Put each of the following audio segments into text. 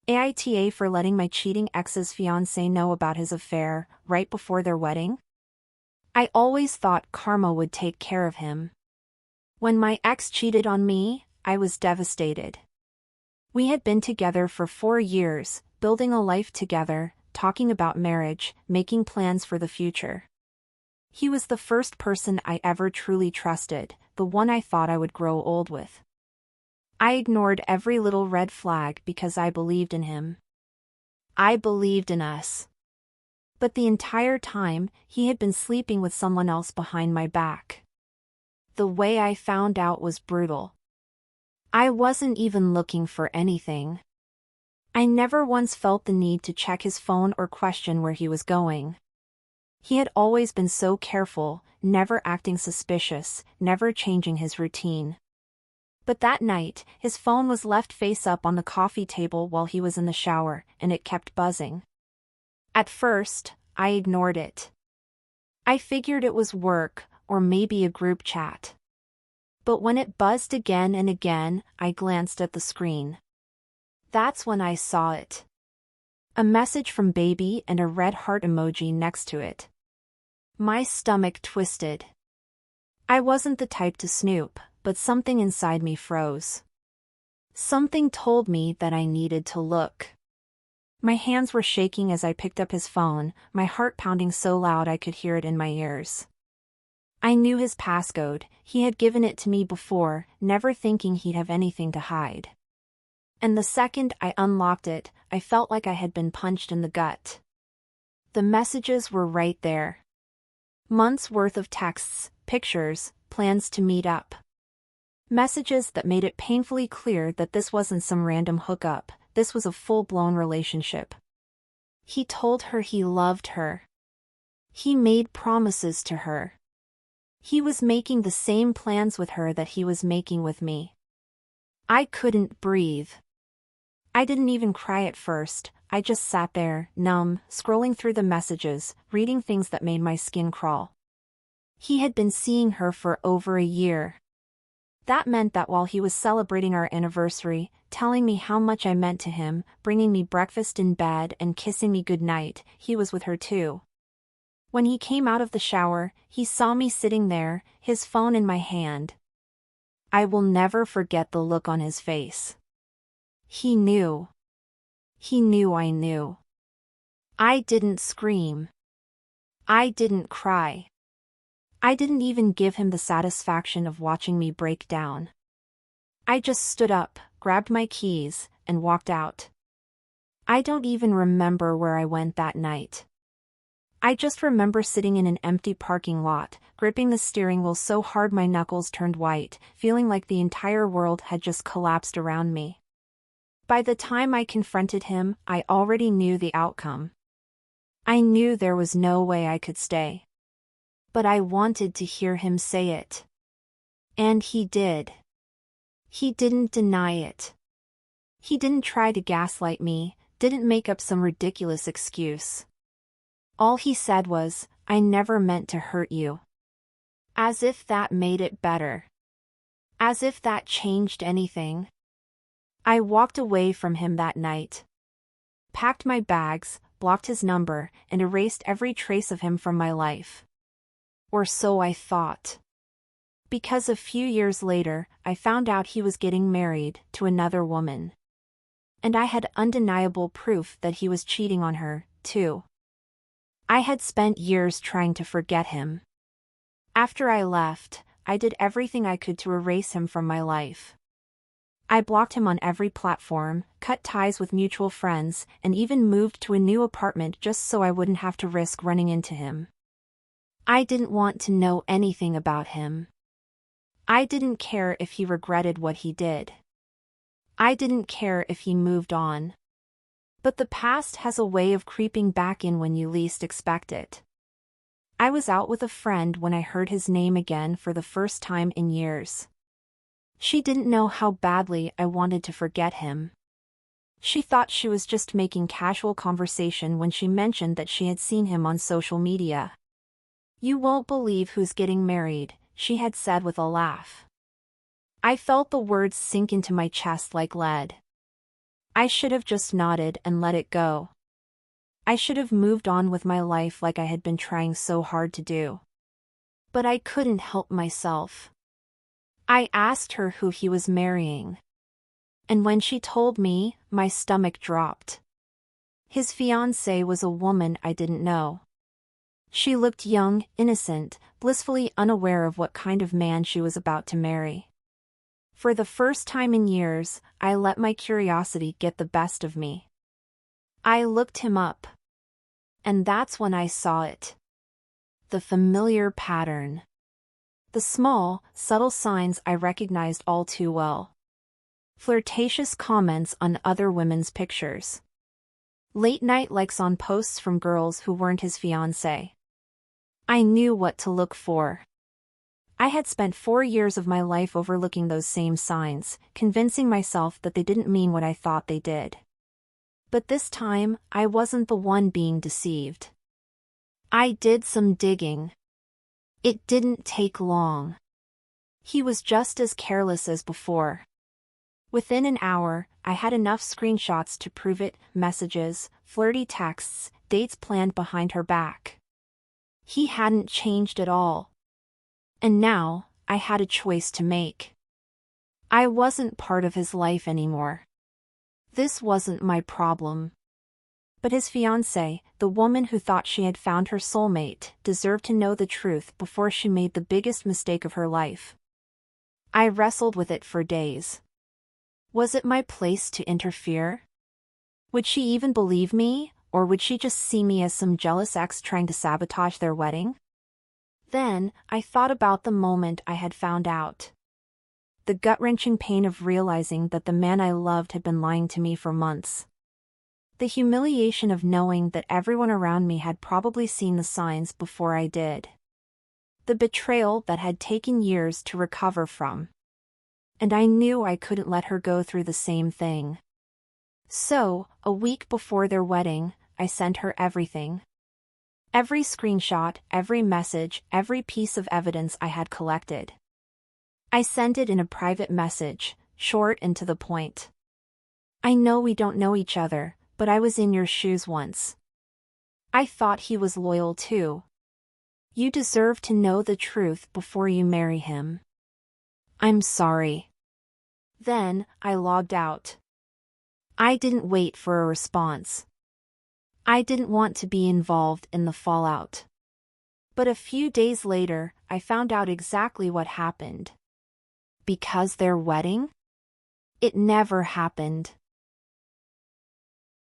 AITA for letting my cheating ex's fiancé know about his affair right before their wedding? I always thought karma would take care of him. When my ex cheated on me, I was devastated. We had been together for 4 years, building a life together, talking about marriage, making plans for the future. He was the first person I ever truly trusted, the one I thought I would grow old with. I ignored every little red flag because I believed in him. I believed in us. But the entire time, he had been sleeping with someone else behind my back. The way I found out was brutal. I wasn't even looking for anything. I never once felt the need to check his phone or question where he was going. He had always been so careful, never acting suspicious, never changing his routine. But that night, his phone was left face up on the coffee table while he was in the shower, and it kept buzzing. At first, I ignored it. I figured it was work, or maybe a group chat. But when it buzzed again and again, I glanced at the screen. That's when I saw it. A message from baby and a red heart emoji next to it. My stomach twisted. I wasn't the type to snoop, but something inside me froze. Something told me that I needed to look. My hands were shaking as I picked up his phone, my heart pounding so loud I could hear it in my ears. I knew his passcode, he had given it to me before, never thinking he'd have anything to hide. And the second I unlocked it, I felt like I had been punched in the gut. The messages were right there. Months' worth of texts, pictures, plans to meet up. Messages that made it painfully clear that this wasn't some random hookup, this was a full-blown relationship. He told her he loved her. He made promises to her. He was making the same plans with her that he was making with me. I couldn't breathe. I didn't even cry at first, I just sat there, numb, scrolling through the messages, reading things that made my skin crawl. He had been seeing her for over a year. That meant that while he was celebrating our anniversary, telling me how much I meant to him, bringing me breakfast in bed and kissing me goodnight, he was with her too. When he came out of the shower, he saw me sitting there, his phone in my hand. I will never forget the look on his face. He knew. He knew I knew. I didn't scream. I didn't cry. I didn't even give him the satisfaction of watching me break down. I just stood up, grabbed my keys, and walked out. I don't even remember where I went that night. I just remember sitting in an empty parking lot, gripping the steering wheel so hard my knuckles turned white, feeling like the entire world had just collapsed around me. By the time I confronted him, I already knew the outcome. I knew there was no way I could stay. But I wanted to hear him say it. And he did. He didn't deny it. He didn't try to gaslight me, didn't make up some ridiculous excuse. All he said was, "I never meant to hurt you." As if that made it better. As if that changed anything. I walked away from him that night. Packed my bags, blocked his number, and erased every trace of him from my life. Or so I thought. Because a few years later, I found out he was getting married to another woman. And I had undeniable proof that he was cheating on her, too. I had spent years trying to forget him. After I left, I did everything I could to erase him from my life. I blocked him on every platform, cut ties with mutual friends, and even moved to a new apartment just so I wouldn't have to risk running into him. I didn't want to know anything about him. I didn't care if he regretted what he did. I didn't care if he moved on. But the past has a way of creeping back in when you least expect it. I was out with a friend when I heard his name again for the first time in years. She didn't know how badly I wanted to forget him. She thought she was just making casual conversation when she mentioned that she had seen him on social media. "You won't believe who's getting married," she had said with a laugh. I felt the words sink into my chest like lead. I should have just nodded and let it go. I should have moved on with my life like I had been trying so hard to do. But I couldn't help myself. I asked her who he was marrying. And when she told me, my stomach dropped. His fiancée was a woman I didn't know. She looked young, innocent, blissfully unaware of what kind of man she was about to marry. For the first time in years, I let my curiosity get the best of me. I looked him up. And that's when I saw it. The familiar pattern. The small, subtle signs I recognized all too well. Flirtatious comments on other women's pictures. Late-night likes on posts from girls who weren't his fiancée. I knew what to look for. I had spent 4 years of my life overlooking those same signs, convincing myself that they didn't mean what I thought they did. But this time, I wasn't the one being deceived. I did some digging. It didn't take long. He was just as careless as before. Within an hour, I had enough screenshots to prove it, messages, flirty texts, dates planned behind her back. He hadn't changed at all. And now, I had a choice to make. I wasn't part of his life anymore. This wasn't my problem. But his fiancée, the woman who thought she had found her soulmate, deserved to know the truth before she made the biggest mistake of her life. I wrestled with it for days. Was it my place to interfere? Would she even believe me, or would she just see me as some jealous ex trying to sabotage their wedding? Then, I thought about the moment I had found out. The gut-wrenching pain of realizing that the man I loved had been lying to me for months. The humiliation of knowing that everyone around me had probably seen the signs before I did. The betrayal that had taken years to recover from. And I knew I couldn't let her go through the same thing. So, a week before their wedding, I sent her everything. Every screenshot, every message, every piece of evidence I had collected. I sent it in a private message, short and to the point. I know we don't know each other, but I was in your shoes once. I thought he was loyal too. You deserve to know the truth before you marry him. I'm sorry. Then, I logged out. I didn't wait for a response. I didn't want to be involved in the fallout. But a few days later, I found out exactly what happened. Because their wedding? It never happened.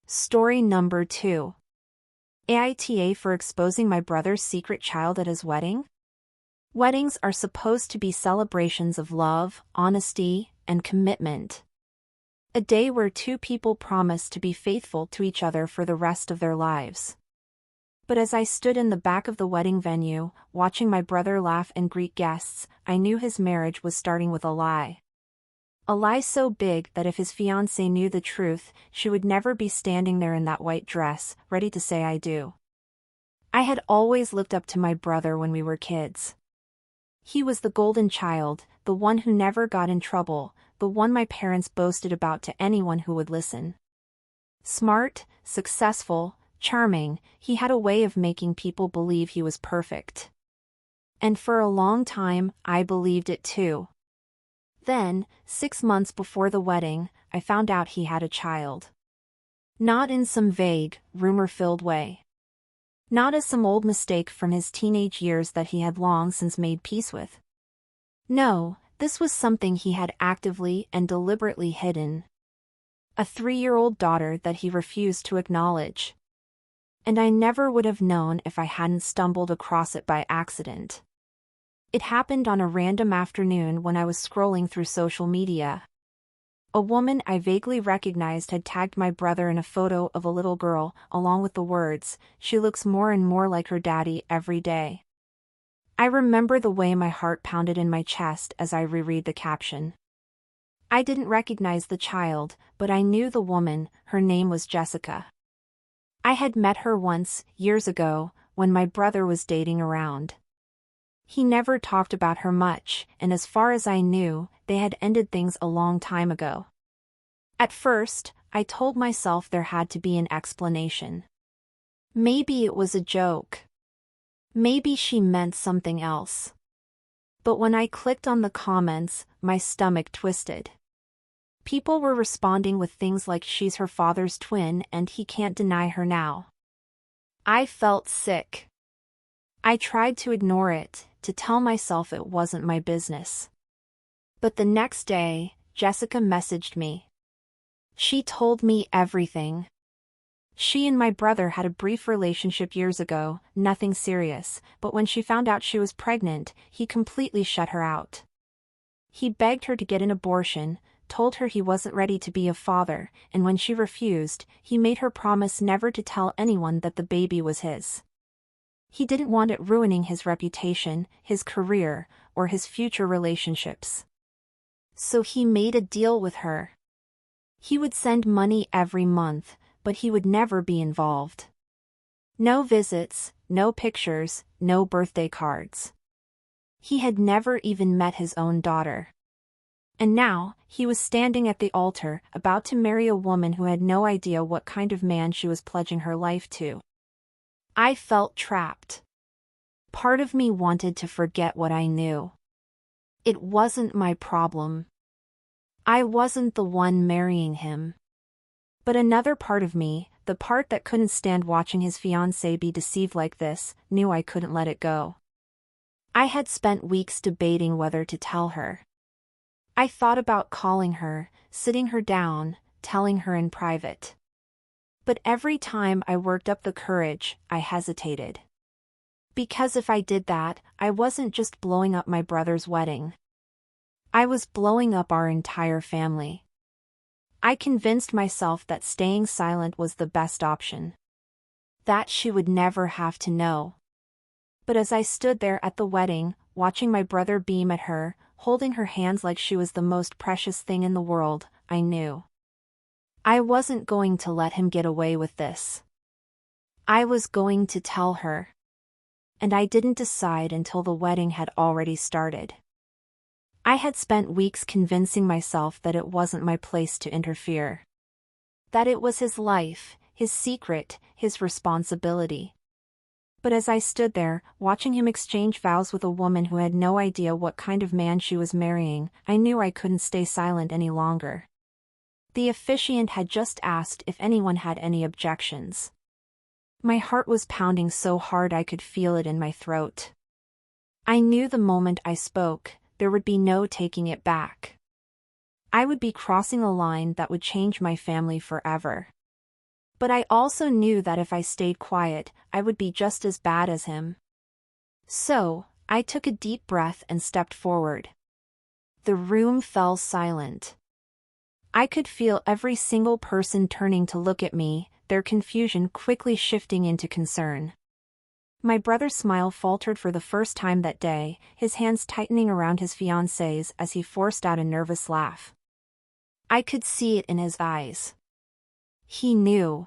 Story number 2. AITA for exposing my brother's secret child at his wedding? Weddings are supposed to be celebrations of love, honesty, and commitment. A day where two people promise to be faithful to each other for the rest of their lives. But as I stood in the back of the wedding venue, watching my brother laugh and greet guests, I knew his marriage was starting with a lie. A lie so big that if his fiancée knew the truth, she would never be standing there in that white dress, ready to say I do. I had always looked up to my brother when we were kids. He was the golden child, the one who never got in trouble, the one my parents boasted about to anyone who would listen. Smart, successful, charming, he had a way of making people believe he was perfect. And for a long time, I believed it too. Then, 6 months before the wedding, I found out he had a child. Not in some vague, rumor-filled way. Not as some old mistake from his teenage years that he had long since made peace with. No, this was something he had actively and deliberately hidden. A 3-year-old daughter that he refused to acknowledge. And I never would have known if I hadn't stumbled across it by accident. It happened on a random afternoon when I was scrolling through social media. A woman I vaguely recognized had tagged my brother in a photo of a little girl, along with the words, "She looks more and more like her daddy every day." I remember the way my heart pounded in my chest as I reread the caption. I didn't recognize the child, but I knew the woman. Her name was Jessica. I had met her once, years ago, when my brother was dating around. He never talked about her much, and as far as I knew, they had ended things a long time ago. At first, I told myself there had to be an explanation. Maybe it was a joke. Maybe she meant something else. But when I clicked on the comments, my stomach twisted. People were responding with things like she's her father's twin and he can't deny her now. I felt sick. I tried to ignore it, to tell myself it wasn't my business. But the next day, Jessica messaged me. She told me everything. She and my brother had a brief relationship years ago, nothing serious, but when she found out she was pregnant, he completely shut her out. He begged her to get an abortion, told her he wasn't ready to be a father, and when she refused, he made her promise never to tell anyone that the baby was his. He didn't want it ruining his reputation, his career, or his future relationships. So he made a deal with her. He would send money every month, but he would never be involved. No visits, no pictures, no birthday cards. He had never even met his own daughter. And now, he was standing at the altar, about to marry a woman who had no idea what kind of man she was pledging her life to. I felt trapped. Part of me wanted to forget what I knew. It wasn't my problem. I wasn't the one marrying him. But another part of me, the part that couldn't stand watching his fiancée be deceived like this, knew I couldn't let it go. I had spent weeks debating whether to tell her. I thought about calling her, sitting her down, telling her in private. But every time I worked up the courage, I hesitated. Because if I did that, I wasn't just blowing up my brother's wedding. I was blowing up our entire family. I convinced myself that staying silent was the best option. That she would never have to know. But as I stood there at the wedding, watching my brother beam at her, holding her hands like she was the most precious thing in the world, I knew. I wasn't going to let him get away with this. I was going to tell her. And I didn't decide until the wedding had already started. I had spent weeks convincing myself that it wasn't my place to interfere. That it was his life, his secret, his responsibility. But as I stood there, watching him exchange vows with a woman who had no idea what kind of man she was marrying, I knew I couldn't stay silent any longer. The officiant had just asked if anyone had any objections. My heart was pounding so hard I could feel it in my throat. I knew the moment I spoke, there would be no taking it back. I would be crossing a line that would change my family forever. But I also knew that if I stayed quiet, I would be just as bad as him. So, I took a deep breath and stepped forward. The room fell silent. I could feel every single person turning to look at me, their confusion quickly shifting into concern. My brother's smile faltered for the first time that day, his hands tightening around his fiancée's as he forced out a nervous laugh. I could see it in his eyes. He knew.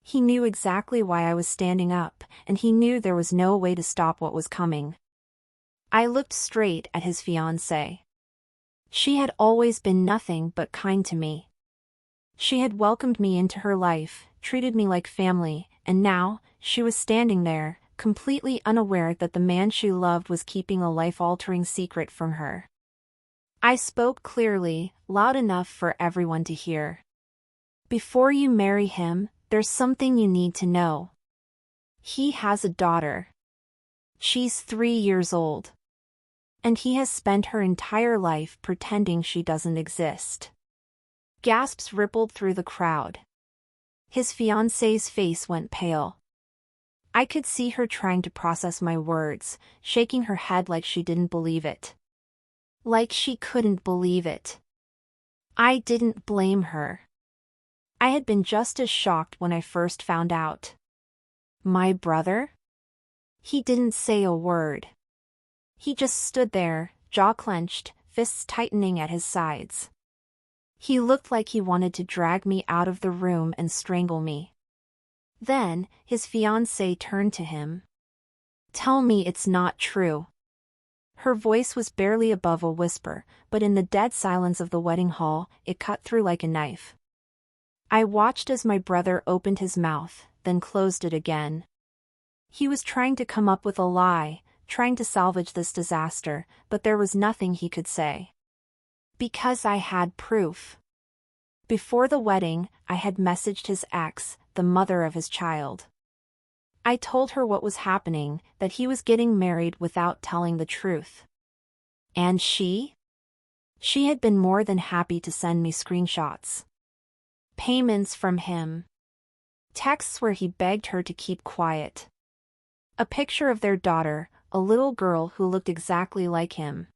He knew exactly why I was standing up, and he knew there was no way to stop what was coming. I looked straight at his fiancée. She had always been nothing but kind to me. She had welcomed me into her life, treated me like family, and now, she was standing there, completely unaware that the man she loved was keeping a life-altering secret from her. I spoke clearly, loud enough for everyone to hear. Before you marry him, there's something you need to know. He has a daughter. She's 3 years old. And he has spent her entire life pretending she doesn't exist. Gasps rippled through the crowd. His fiancée's face went pale. I could see her trying to process my words, shaking her head like she didn't believe it. Like she couldn't believe it. I didn't blame her. I had been just as shocked when I first found out. My brother? He didn't say a word. He just stood there, jaw clenched, fists tightening at his sides. He looked like he wanted to drag me out of the room and strangle me. Then, his fiancée turned to him. Tell me it's not true. Her voice was barely above a whisper, but in the dead silence of the wedding hall, it cut through like a knife. I watched as my brother opened his mouth, then closed it again. He was trying to come up with a lie, trying to salvage this disaster, but there was nothing he could say. Because I had proof. Before the wedding, I had messaged his ex, the mother of his child. I told her what was happening, that he was getting married without telling the truth. And she? She had been more than happy to send me screenshots. Payments from him. Texts where he begged her to keep quiet. A picture of their daughter, a little girl who looked exactly like him.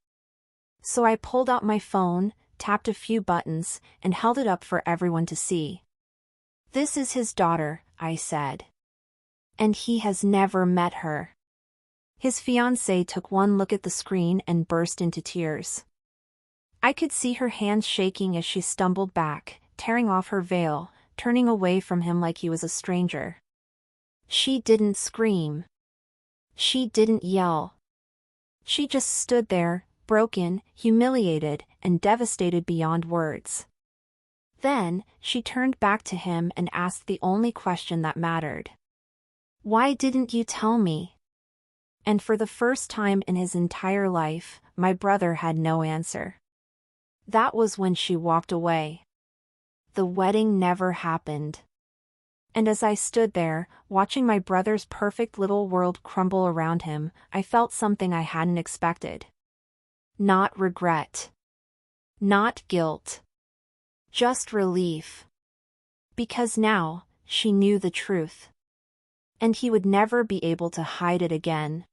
So I pulled out my phone, tapped a few buttons, and held it up for everyone to see. "This is his daughter," I said. "And he has never met her." His fiancée took one look at the screen and burst into tears. I could see her hands shaking as she stumbled back, tearing off her veil, turning away from him like he was a stranger. She didn't scream. She didn't yell. She just stood there, broken, humiliated, and devastated beyond words. Then, she turned back to him and asked the only question that mattered. "Why didn't you tell me?" And for the first time in his entire life, my brother had no answer. That was when she walked away. The wedding never happened. And as I stood there, watching my brother's perfect little world crumble around him, I felt something I hadn't expected. Not regret. Not guilt. Just relief. Because now, she knew the truth. And he would never be able to hide it again.